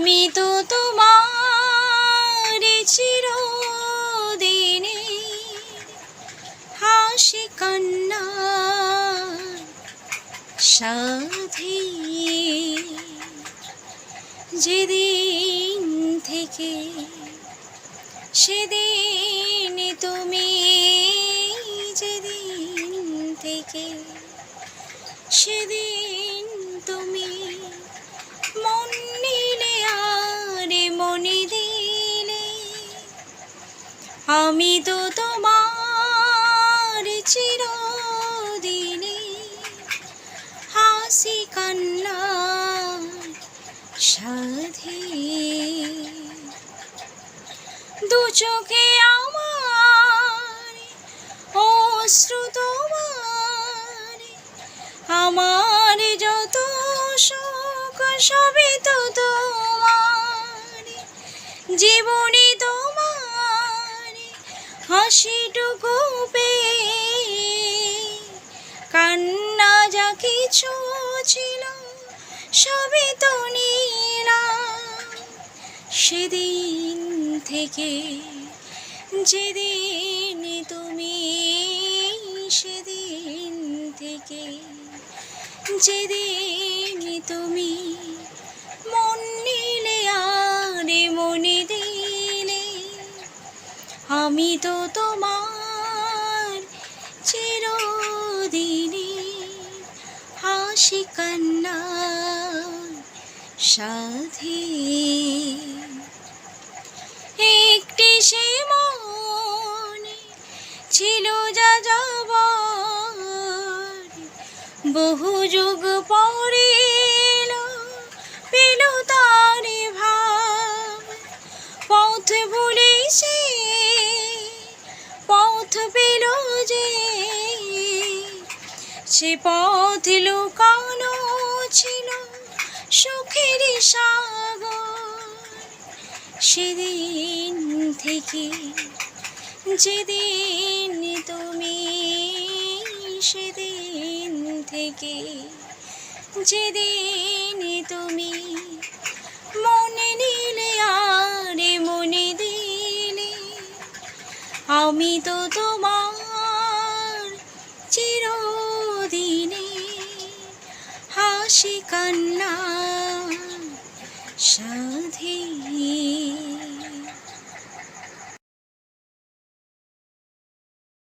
আমি তো তোমার চিরদিনে হাসি কান্না সাথী। যেদিন থেকে সেদিন তুমি, যেদিন থেকে সেদিন তুমি মন নিলে আর মনি দিলে। আমি তো তোমার চিরদিনে হাসি কান্না সাথী। দু চোখে আমার অশ্রু তোমার, আমার যত সুখ সবই তো তোমার। জীবনে তোমার হাসিটুকু পেয়ে কান্না যা কিছু ছিল সবই তো নিলাম। সেদিন থেকে যেদিন তুমি, সেদিন থেকে যেদিন তুমি মন নিলে আর মনে দিলে। আমি তো তোমার চিরদিনে হাসি কান্না সাথী। একটি সে মনে ছিল যা যাবার, বহু যুগ পরে এলো পেল তার ভাব। পথ ভুলে সে পথ পেল যে, সে পথ লুকানো ছিল সুখের সাগর। সেদিন থেকে যেদিন তুমি, সেদিন থেকে যেদিন তুমি মনে নিলে আর মনে দিলে। আমি তো তোমার চিরদিনে হাসি কান্না সাথী।